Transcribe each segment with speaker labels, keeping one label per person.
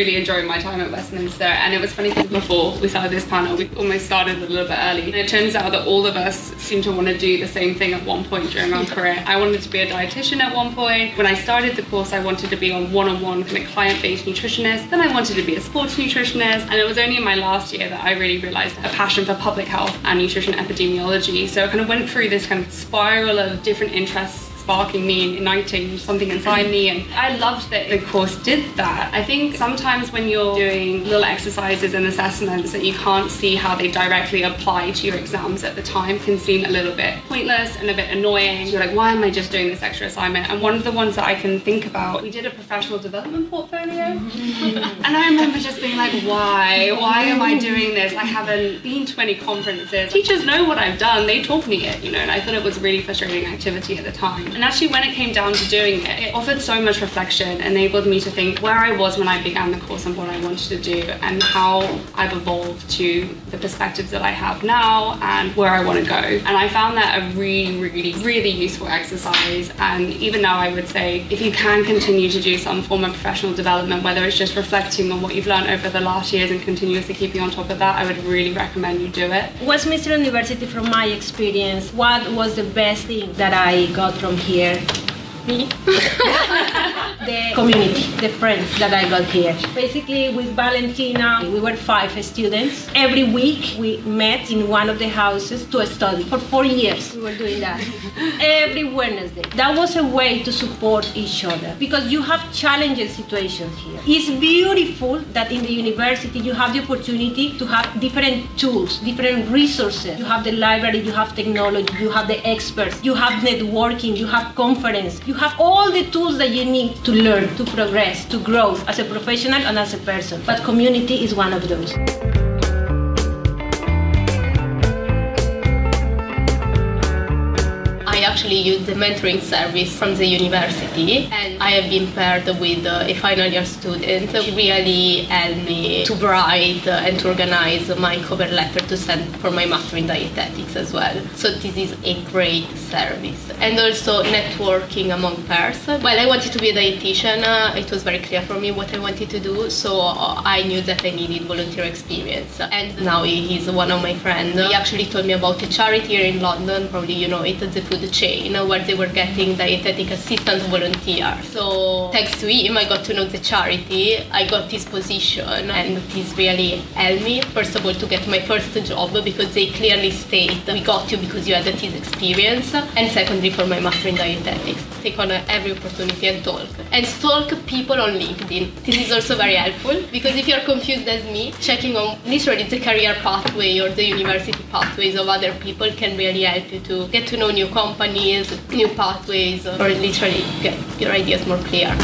Speaker 1: really enjoying my time at Westminster, and it was funny because before we started this panel, we almost started a little bit early. And it turns out that all of us seem to want to do the same thing at one point during our career. I wanted to be a dietitian at one point. When I started the course, I wanted to be on one-on-one kind of client-based nutritionist. Then I wanted to be a sports nutritionist. And it was only in my last year that I really realized a passion for public health and nutrition epidemiology. So I kind of went through this kind of spiral of different interests sparking me and igniting something inside me, and I loved that the course did that. I think sometimes when you're doing little exercises and assessments that you can't see how they directly apply to your exams at the time can seem a little bit pointless and a bit annoying. You're like, why am I just doing this extra assignment? And one of the ones that I can think about, we did a professional development portfolio and I remember just being like, why am I doing this? I haven't been to any conferences. Teachers know what I've done, they taught me it, and I thought it was a really frustrating activity at the time. And actually when it came down to doing it, it offered so much reflection, enabled me to think where I was when I began the course and what I wanted to do, and how I've evolved to the perspectives that I have now and where I want to go. And I found that a really useful exercise. And even now I would say, if you can continue to do some form of professional development, whether it's just reflecting on what you've learned over the last years and continuously keeping on top of that, I would really recommend you do it.
Speaker 2: Westminster University, from my experience, what was the best thing that I got from here? Me? The community, the friends that I got here. Basically, with Valentina, we were 5 students. Every week, we met in one of the houses to study. For 4 years, we were doing that. Every Wednesday. That was a way to support each other, because you have challenging situations here. It's beautiful that in the university, you have the opportunity to have different tools, different resources. You have the library, you have technology, you have the experts, you have networking, you have conference. You have all the tools that you need to learn, to progress, to grow as a professional and as a person. But community is one of those.
Speaker 3: I actually use the mentoring service from the university, and I have been paired with a final year student who really helped me to write and to organize my cover letter to send for my master in dietetics as well. So this is a great service. And also networking among peers. Well, I wanted to be a dietitian. It was very clear for me what I wanted to do, so I knew that I needed volunteer experience. And now he's one of my friends. He actually told me about a charity here in London, probably you know it, the food chain, where they were getting dietetic assistant volunteers. So thanks to him, I got to know the charity. I got this position, and this really helped me, first of all, to get my first job, because they clearly state, we got you because you had this experience, and secondly, for my master in dietetics. Take on every opportunity and talk. And stalk people on LinkedIn. This is also very helpful, because if you're confused as me, checking on literally the career pathway or the university pathways of other people can really help you to get to know new companies, new pathways, or literally get your ideas more clear.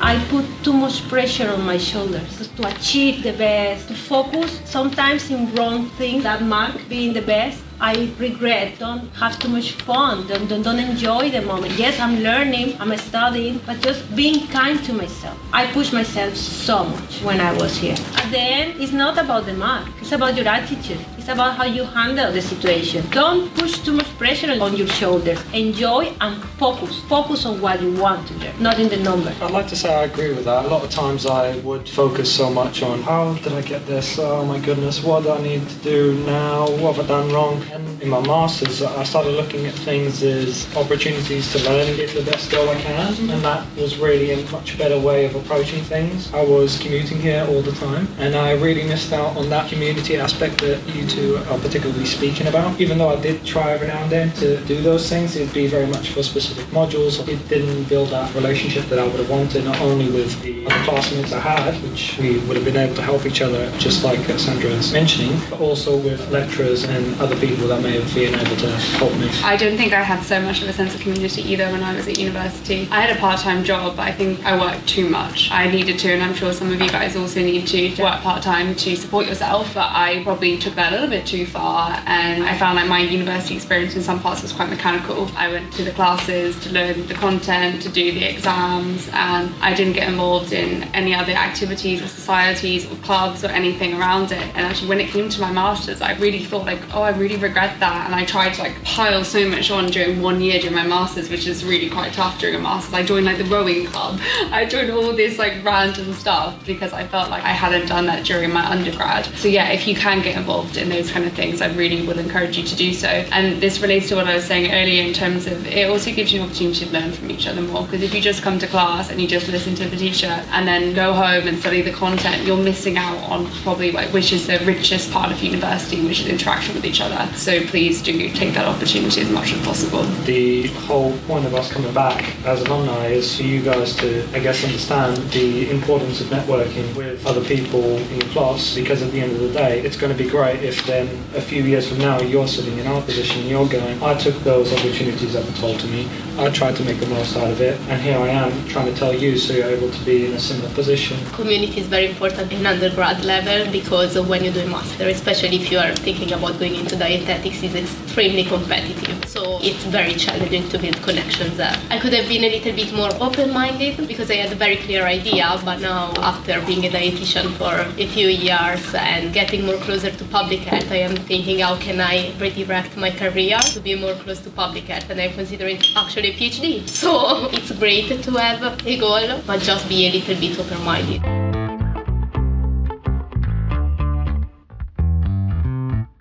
Speaker 2: I put too much pressure on my shoulders to achieve the best, to focus sometimes in wrong things that mark being the best. I regret, don't have too much fun, don't enjoy the moment. Yes, I'm learning, I'm studying, but just being kind to myself. I pushed myself so much when I was here. At the end, it's not about the mark, it's about your attitude. It's about how you handle the situation. Don't push too much pressure on your shoulders. Enjoy and focus. Focus on what you want to learn, not in the number.
Speaker 4: I'd like to say I agree with that. A lot of times I would focus so much on how did I get this? Oh my goodness, what do I need to do now? What have I done wrong? And in my masters, I started looking at things as opportunities to learn and get the best skill I can, and that was really a much better way of approaching things. I was commuting here all the time, and I really missed out on that community aspect that you two are particularly speaking about. Even though I did try every now and then to do those things, it'd be very much for specific modules. It didn't build that relationship that I would have wanted, not only with the other classmates I had, which we would have been able to help each other, just like Sandra is mentioning, but also with lecturers and other people that may have been able to help me.
Speaker 1: I don't think I had so much of a sense of community either when I was at university. I had a part-time job, but I think I worked too much. I needed to, and I'm sure some of you guys also need to work part-time to support yourself, but I probably took that a little bit too far, and I found like my university experience in some parts was quite mechanical. I went to the classes to learn the content, to do the exams, and I didn't get involved in any other activities or societies or clubs or anything around it. And actually when it came to my masters, I really thought like, oh, I really regret that, and I tried to like pile so much on during 1 year during my masters, which is really quite tough during a masters. I joined like the rowing club, I joined all this like random stuff because I felt like I hadn't done that during my undergrad. So yeah, if you can get involved in those kind of things, I really would encourage you to do so. And this relates to what I was saying earlier in terms of it also gives you an opportunity to learn from each other more, because if you just come to class and you just listen to the teacher and then go home and study the content, you're missing out on probably like which is the richest part of university, which is interaction with each other. So please do take that opportunity as much as possible.
Speaker 4: The whole point of us coming back as alumni is for you guys to, I guess, understand the importance of networking with other people in your class, because at the end of the day, it's going to be great if then a few years from now you're sitting in our position and you're going, I took those opportunities that were told to me, I tried to make the most out of it, and here I am trying to tell you so you're able to be in a similar position.
Speaker 3: Community is very important in undergrad level, because when you do a master, especially if you are thinking about going into dietetics, is extremely competitive. So it's very challenging to build connections there. I could have been a little bit more open-minded because I had a very clear idea, but now after being a dietitian for a few years and getting more closer to public health, I am thinking how can I redirect my career to be more close to public health, and I'm considering actually a PhD. So it's great to have a goal, but just be a little bit open-minded.